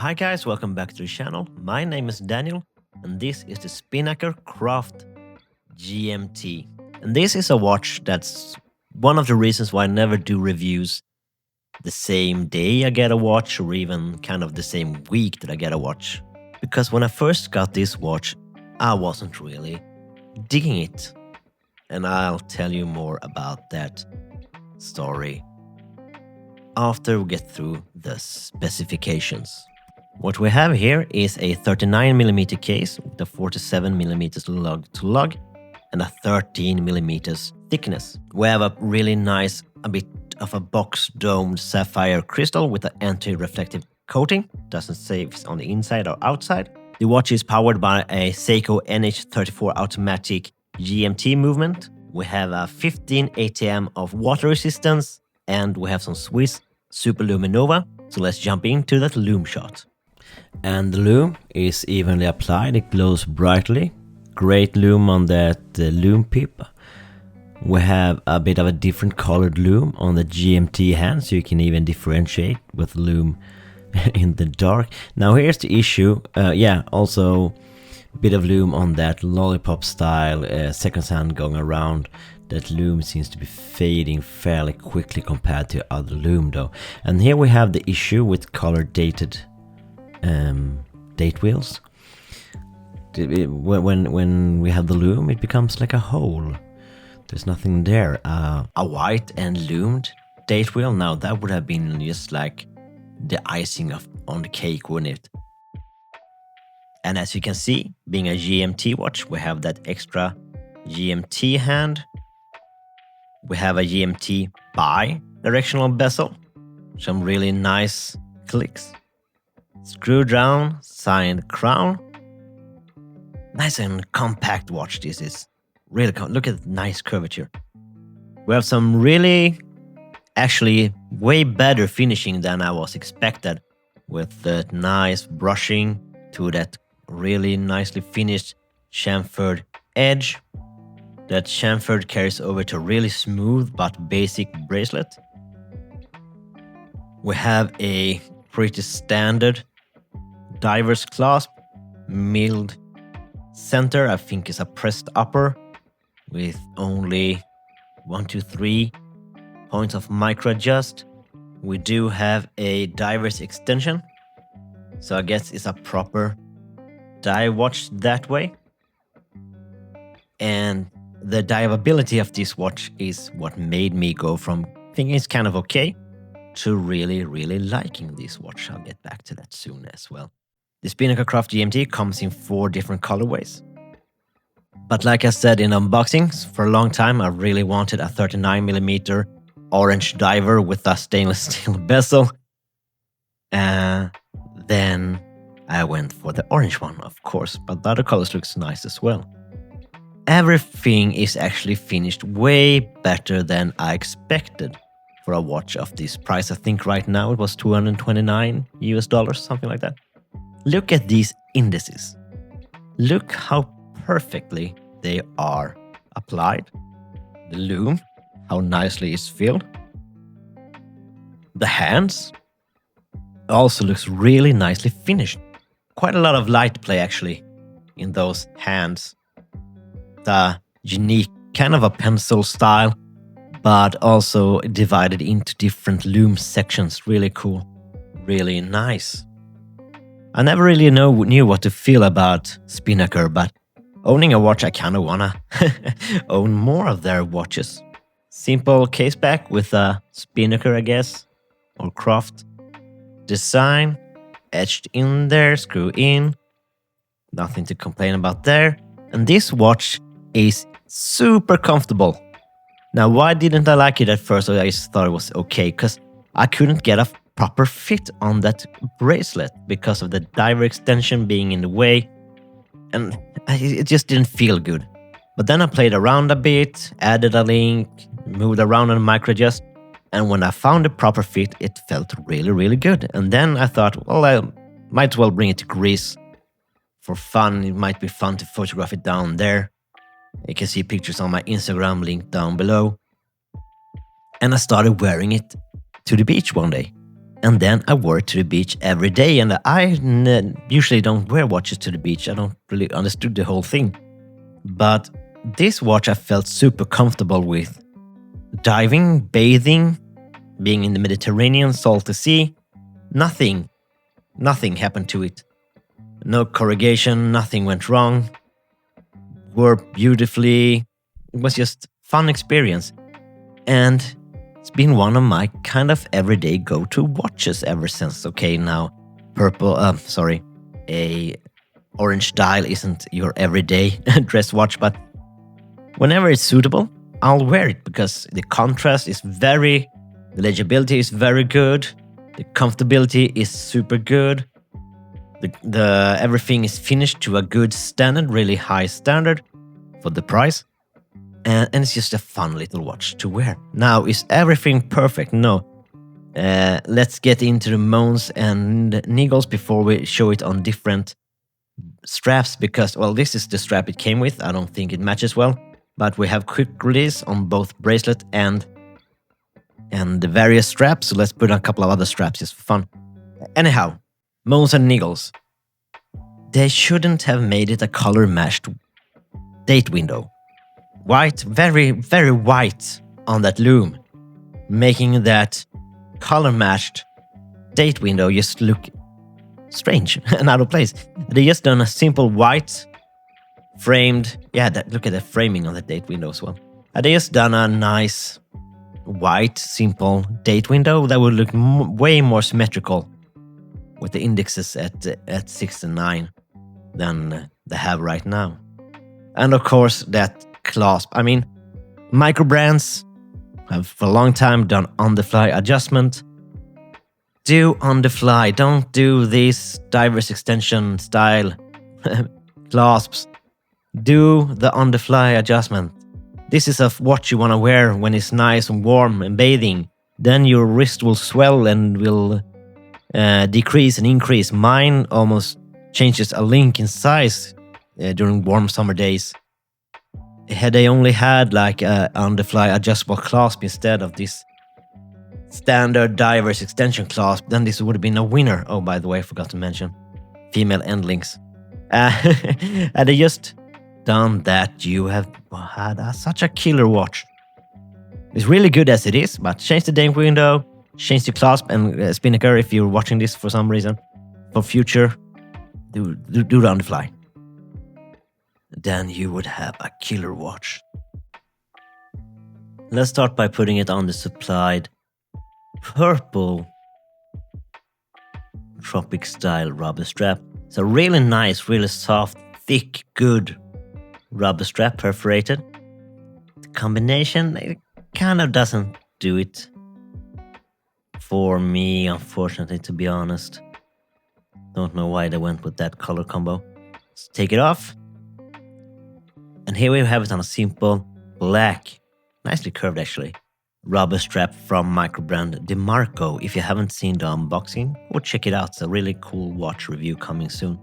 Hi guys, welcome back to the channel. My name is Daniel and this is the Spinnaker Croft GMT. And this is a watch that's one of the reasons why I never do reviews the same day I get a watch or even kind of the same week that I get a watch. Because when I first got this watch, I wasn't really digging it. And I'll tell you more about that story after we get through the specifications. What we have here is a 39mm case with a 47mm lug to lug and a 13mm thickness. We have a really nice, a bit of a box domed sapphire crystal with an anti-reflective coating. Doesn't say if it's on the inside or outside. The watch is powered by a Seiko NH34 automatic GMT movement. We have a 15 ATM of water resistance and we have some Swiss Super Luminova. So let's jump into that lume shot. And the lume is evenly applied, it glows brightly. Great lume on that lume pip. We have a bit of a different colored lume on the GMT hand, so you can even differentiate with lume in the dark. Now here's the issue, also a bit of lume on that lollipop style seconds hand going around. That lume seems to be fading fairly quickly compared to other lume though. And here we have the issue with color dated date wheels. When we have the lume, it becomes like a hole. There's nothing there. A white and lumed date wheel, now that would have been just like the icing on the cake, wouldn't it? And as you can see, being a GMT watch, we have that extra GMT hand. We have a GMT bi-directional bezel. Some really nice clicks. Screw down, signed crown. Nice and compact watch this is. Really, look at the nice curvature. We have some really, actually way better finishing than I was expected. With that nice brushing to that really nicely finished chamfered edge. That chamfered carries over to really smooth but basic bracelet. We have a pretty standard diver's clasp, milled center, I think is a pressed upper with only 1, 2, 3 points of micro adjust. We do have a diver's extension, so I guess it's a proper dive watch that way. And the diveability of this watch is what made me go from thinking it's kind of okay to really, really liking this watch. I'll get back to that soon as well. The Spinnaker Croft GMT comes in 4 different colorways. But like I said in unboxings, for a long time I really wanted a 39mm orange diver with a stainless steel bezel. Then I went for the orange one, of course, but the other colors looks nice as well. Everything is actually finished way better than I expected for a watch of this price. I think right now it was $229 US, something like that. Look at these indices. Look how perfectly they are applied. The lume, how nicely it's filled. The hands also looks really nicely finished. Quite a lot of light play actually in those hands. The unique kind of a pencil style, but also divided into different lume sections. Really cool, really nice. I never really knew what to feel about Spinnaker, but owning a watch, I kind of wanna own more of their watches. Simple case back with a Spinnaker, I guess, or Croft design, etched in there, screw in. Nothing to complain about there. And this watch is super comfortable. Now, why didn't I like it at first? I just thought it was okay, because I couldn't get a proper fit on that bracelet because of the diver extension being in the way, and it just didn't feel good. But then I played around a bit, added a link, moved around on micro adjust, and when I found the proper fit, it felt really, really good. And then I thought, well, I might as well bring it to Greece for fun. It might be fun to photograph it down there. You can see pictures on my Instagram link down below. And I started wearing it to the beach one day. And then I wore it to the beach every day. And I usually don't wear watches to the beach. I don't really understood the whole thing. But this watch I felt super comfortable with. Diving, bathing, being in the Mediterranean, salty sea. Nothing happened to it. No corrugation, nothing went wrong. Worked beautifully. It was just fun experience. And it's been one of my kind of everyday go-to watches ever since. Okay, now a orange dial isn't your everyday dress watch, but whenever it's suitable, I'll wear it because the contrast is the legibility is very good, the comfortability is super good, the everything is finished to a good standard, really high standard for the price. And it's just a fun little watch to wear. Now, is everything perfect? No. Let's get into the moans and niggles before we show it on different straps. Because, well, this is the strap it came with. I don't think it matches well. But we have quick release on both bracelet and the various straps. So let's put on a couple of other straps just for fun. Anyhow, moans and niggles. They shouldn't have made it a color-matched date window. White, very, very white on that lume, making that color-matched date window just look strange and out of place. They just done a simple white framed, look at the framing on the date window as well. They just done a nice white, simple date window that would look way more symmetrical with the indexes at 6 and 9 than they have right now. And of course, that clasp. I mean, micro brands have for a long time done on-the-fly adjustment. Do on-the-fly. Don't do these diverse extension style clasps. Do the on-the-fly adjustment. This is a watch you want to wear when it's nice and warm and bathing. Then your wrist will swell and will decrease and increase. Mine almost changes a link in size during warm summer days. Had they only had like a on-the-fly adjustable clasp instead of this standard diverse extension clasp, then this would have been a winner. Oh, by the way, I forgot to mention female end links. Had they just done that, you have had such a killer watch. It's really good as it is, but change the date window, change the clasp, and Spinnaker, if you're watching this for some reason, for future, do the on-the-fly. Then you would have a killer watch. Let's start by putting it on the supplied purple tropic style rubber strap. It's a really nice, really soft, thick, good rubber strap, perforated. The combination, it kind of doesn't do it for me, unfortunately, to be honest. Don't know why they went with that color combo. Let's take it off. And here we have it on a simple black, nicely curved actually, rubber strap from micro brand DeMarco. If you haven't seen the unboxing, go check it out. It's a really cool watch review coming soon.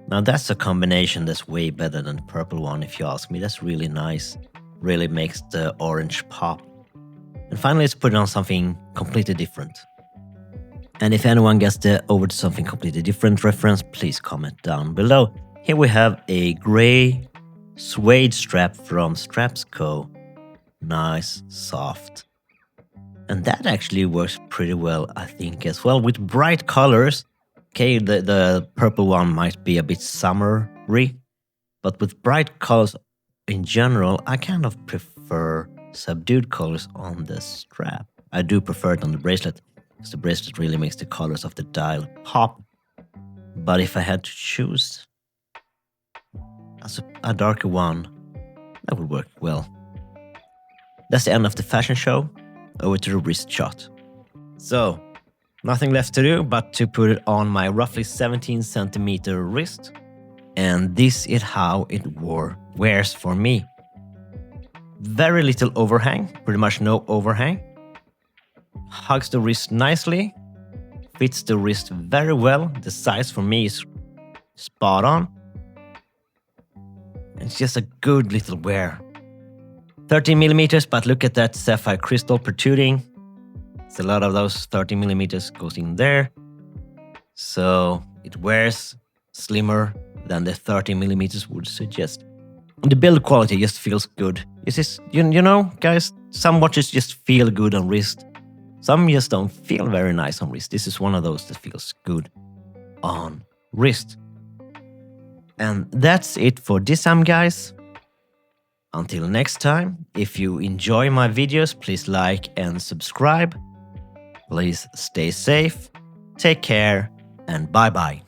Now that's a combination that's way better than the purple one, if you ask me. That's really nice. Really makes the orange pop. And finally, let's put it on something completely different. And if anyone gets the over to something completely different reference, please comment down below. Here we have a gray suede strap from Straps Co. Nice, soft. And that actually works pretty well, I think, as well, with bright colors. Okay, the purple one might be a bit summery, but with bright colors in general, I kind of prefer subdued colors on the strap. I do prefer it on the bracelet, because the bracelet really makes the colors of the dial pop. But if I had to choose a darker one, that would work well. That's the end of the fashion show. Over to the wrist shot. So, nothing left to do but to put it on my roughly 17 centimeter wrist. And this is how it wears for me. Very little overhang, pretty much no overhang. Hugs the wrist nicely. Fits the wrist very well. The size for me is spot on. It's just a good little wear. 13 millimeters, but look at that sapphire crystal protruding. It's a lot of those 30 millimeters goes in there. So it wears slimmer than the 30 millimeters would suggest. The build quality just feels good. This is, you know, guys, some watches just feel good on wrist. Some just don't feel very nice on wrist. This is one of those that feels good on wrist. And that's it for this time, guys. Until next time, if you enjoy my videos, please like and subscribe. Please stay safe, take care, and bye-bye.